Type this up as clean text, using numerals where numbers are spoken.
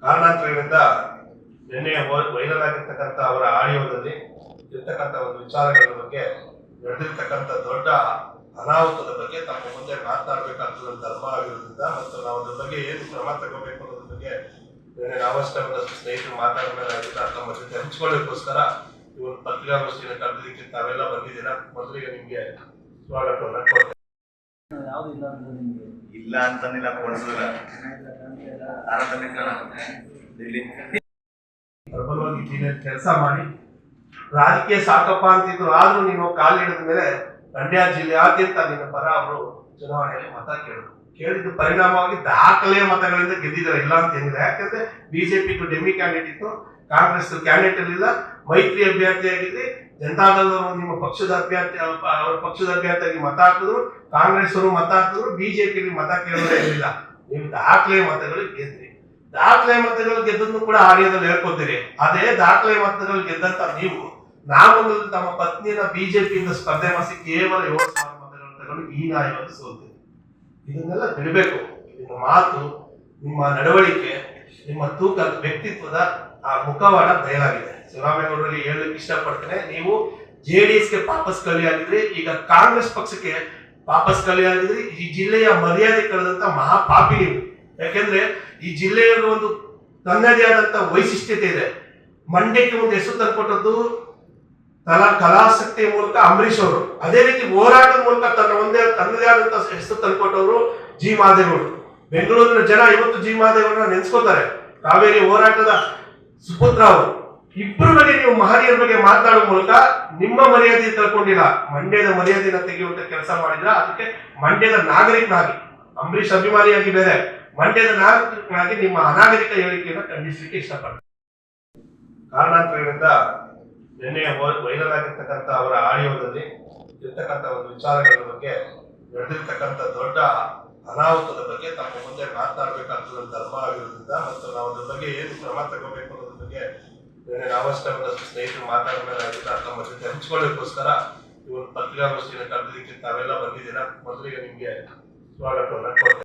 ಕಾರಣಾಂತರಗಳಿಂದ ನಿನ್ನೆ ವೈರಲ್ ಆಗಿರ್ತಕ್ಕಂಥ ಅವರ ಆಡಿಯೋದಲ್ಲಿ ಇರ್ತಕ್ಕಂಥ ಒಂದು ವಿಚಾರಗಳ ಬಗ್ಗೆ ನಡೆದಿರ್ತಕ್ಕಂಥ ದೊಡ್ಡ ಅನಾಹುತದ ಬಗ್ಗೆ ತಮ್ಮ ಮುಂದೆ ಮಾತನಾಡಬೇಕಾಗ್ತದೆ ಧರ್ಮ ಆಗಿರೋದ್ರಿಂದ ಮತ್ತು ನಾವು ಅದ್ರ ಬಗ್ಗೆ ಏನು ಕ್ರಮ ತಗೋಬೇಕು ಅನ್ನೋದ್ರ ಬಗ್ಗೆ ನಿನ್ನೆ ನಾವಷ್ಟೇ ಒಂದಷ್ಟು ಸ್ನೇಹಿತರು ಮಾತಾಡಬೇಕಾಗಿದ್ದ ತಮ್ಮ ಜೊತೆ ಹಂಚ್ಕೊಳ್ಳೋಕ್ಕೋಸ್ಕರ ಇವರು ಪತ್ರಿಕಾಗೋಷ್ಠಿನ ಕರೆದಿದ್ದಕ್ಕೆ ತಾವೆಲ್ಲ ಬಂದಿದ್ದೀರಾ. ಮೊದಲಿಗೆ ನಿಮಗೆ ಸ್ವಾಗತವನ್ನು ಕೊಡ್ತೇನೆ. ಇಲ್ಲ ಅಂತನಿಲ್ಲ ಪ್ರಬಲವಾಗಿ ಜಿಲ್ಲೆಯಲ್ಲಿ ಕೆಲಸ ಮಾಡಿ ರಾಜಕೀಯ ಸಾಕಪ್ಪ ಅಂತಿದ್ರು. ಆದ್ರೂ ನೀನು ಕಾಲಿಡಿದ ಮೇಲೆ ಮಂಡ್ಯ ಜಿಲ್ಲೆಯಾದ್ಯಂತ ನಿನ್ನ ಪರ ಅವರು ಚುನಾವಣೆಯಲ್ಲಿ ಮತ ಕೇಳಿದ್ದು ಪರಿಣಾಮವಾಗಿ ದಾಖಲೆಯ ಮತಗಳಿಂದ ಗೆದ್ದಿದ್ದಾರೆ. ಇಲ್ಲ ಅಂತ ಏನಿಲ್ಲ. ಯಾಕಂದ್ರೆ ಬಿಜೆಪಿ ಡೆಮ್ಮಿ ಕ್ಯಾಂಡಿಡೇಟ್ ಇತ್ತು, ಕಾಂಗ್ರೆಸ್ ಕ್ಯಾಂಡಿಡೇಟ್ ಇರಲಿಲ್ಲ, ಮೈತ್ರಿ ಅಭ್ಯರ್ಥಿಯಾಗಿದ್ರೆ ಜನತಾದಳದವರು ನಿಮ್ಮ ಪಕ್ಷದ ಅಭ್ಯರ್ಥಿ ಅವ್ರ ಪಕ್ಷದ ಅಭ್ಯರ್ಥಿಯಾಗಿ ಮತ ಹಾಕಿದ್ರು, ಕಾಂಗ್ರೆಸ್ ಅವರು ಮತ ಹಾಕಿದ್ರು, ಬಿಜೆಪಿಯಲ್ಲಿ ಮತ ಕೇಳೋದೇ ಇರಲಿಲ್ಲ. ನೀವು ದಾಖಲೆ ಮತಗಳು ಗೆದ್ರಿ. ದಾಖಲೆ ಮತಗಳು ಗೆದ್ದನ್ನು ಕೂಡ ಆಡಿಯೋದಲ್ಲಿ ಹೇಳ್ಕೊತೀರಿ. ಅದೇ ದಾಖಲೆ ಮತಗಳು ಗೆದ್ದಂತ ನೀವು ನಾಮಗಳು ತಮ್ಮ ಪತ್ನಿಯನ್ನ ಬಿಜೆಪಿಯಿಂದ ಸ್ಪರ್ಧೆ ಮಾಡಿಸಿ ಕೇವಲ 7,000 ಮತಗಳನ್ನು ತಗೊಂಡು ಈ ನಾಯಕರು ಸೋತಿದೆ. ಇದನ್ನೆಲ್ಲ ಬಿಡಬೇಕು. ನಿಮ್ಮ ಮಾತು, ನಿಮ್ಮ ನಡವಳಿಕೆ, ನಿಮ್ಮ ತೂಕ, ವ್ಯಕ್ತಿತ್ವದ ಆ ಮುಖವಾಡ ಬಯಲಾಗಿದೆ. ಶಿವರಾಮೇಗೌಡರಿಗೆ ಹೇಳಲಿಕ್ಕೆ ಇಷ್ಟಪಡ್ತೇನೆ, ನೀವು JDSಗೆ ವಾಪಸ್ ಕಲಿಯಾಗಿದ್ರಿ, ಈಗ ಕಾಂಗ್ರೆಸ್ ಪಕ್ಷಕ್ಕೆ ವಾಪಸ್ ಕಲಿಯಾಗಿದ್ರಿ. ಈ ಜಿಲ್ಲೆಯ ಮರ್ಯಾದೆ ಕಳೆದಂತ ಮಹಾಪಾಪಿ ನೀವು. ಯಾಕೆಂದ್ರೆ ಈ ಜಿಲ್ಲೆಯ ಒಂದು ತನ್ನದೇ ಆದಂತ ವೈಶಿಷ್ಟ್ಯತೆ ಇದೆ. ಮಂಡ್ಯಕ್ಕೆ ಒಂದು ಹೆಸರು ತಂದುಕೊಟ್ಟದ್ದು ಕಲಾಸಕ್ತಿಯ ಮೂಲಕ ಅಂಬರೀಶ್ ಅವರು. ಅದೇ ರೀತಿ ಹೋರಾಟದ ಮೂಲಕ ತನ್ನದೇ ಆದಂತ ಹೆಸರು ತಂದುಕೊಟ್ಟವರು ಜಿ ಮಾದೇಗೌಡರು. ಬೆಂಗಳೂರಿನ ಜನ ಇವತ್ತು ಜಿ ಮಾದೇಗೌಡರನ್ನ ನೆನೆಸ್ಕೋತಾರೆ. ಕಾವೇರಿ ಹೋರಾಟದ ಸುಪುತ್ರ ಅವರು. ಇಬ್ಬರ ಬಗ್ಗೆ ನೀವು ಮಹನೀಯರ ಬಗ್ಗೆ ಮಾತನಾಡುವ ಮೂಲಕ ನಿಮ್ಮ ಮರ್ಯಾದೆ ಕಳ್ಕೊಂಡಿಲ್ಲ, ಮಂಡ್ಯದ ಮರ್ಯಾದೆಯನ್ನು ತೆಗೆಯುವಂತ ಕೆಲಸ ಮಾಡಿದ್ರ. ಅದಕ್ಕೆ ಮಂಡ್ಯದ ನಾಗರಿಕನಾಗಿ, ಅಂಬರೀಶ್ ಅಭಿಮಾನಿಯಾಗಿ ಬೇರೆ, ಮಂಡ್ಯದ ನಾಗರಿಕನಾಗಿ ನಿಮ್ಮ ಅನಾಗರಿಕ ಹೇಳಿಕೆಯನ್ನು ಖಂಡಿಸಲಿಕ್ಕೆ ಇಷ್ಟಪಡ್ತೀನಿ. ಕಾರಣಾಂತರಗಳಿಂದ ನಿನ್ನೆ ವೈರಲ್ ಆಗಿರ್ತಕ್ಕಂಥ ಅವರ ಆಡಿಯೋದಲ್ಲಿ ಇರ್ತಕ್ಕಂಥ ಒಂದು ವಿಚಾರಗಳ ಬಗ್ಗೆ ನಡೆದಿರ್ತಕ್ಕಂಥ ದೊಡ್ಡ ಅನಾಹುತದ ಬಗ್ಗೆ ತಮ್ಮ ಮುಂದೆ ಮಾತನಾಡಬೇಕಾಗ್ತದೆ ಧರ್ಮ ಆಗಿರೋದ್ರಿಂದ ಮತ್ತು ನಾವು ಅದ್ರ ಬಗ್ಗೆ ಏನು ಕ್ರಮ ತಗೋಬೇಕು ಅನ್ನೋದ್ರ ಬಗ್ಗೆ ನಿನ್ನೆ ನಾವಷ್ಟೇ ಒಂದಷ್ಟು ಸ್ನೇಹಿತರು ಮಾತಾಡಬೇಕಾಗಿದ್ದ ತಮ್ಮ ಜೊತೆ ಹಂಚ್ಕೊಳ್ಳೋಕ್ಕೋಸ್ಕರ ಇವರು ಪತ್ರಿಕಾಗೋಷ್ಠಿನ ಕರೆದಿದ್ದಕ್ಕೆ ತಾವೆಲ್ಲ ಬಂದಿದ್ದೀರಾ. ಮೊದಲಿಗೆ ನಿಮಗೆ ಸ್ವಾಗತವನ್ನು ಕೊಡ್ತೇನೆ.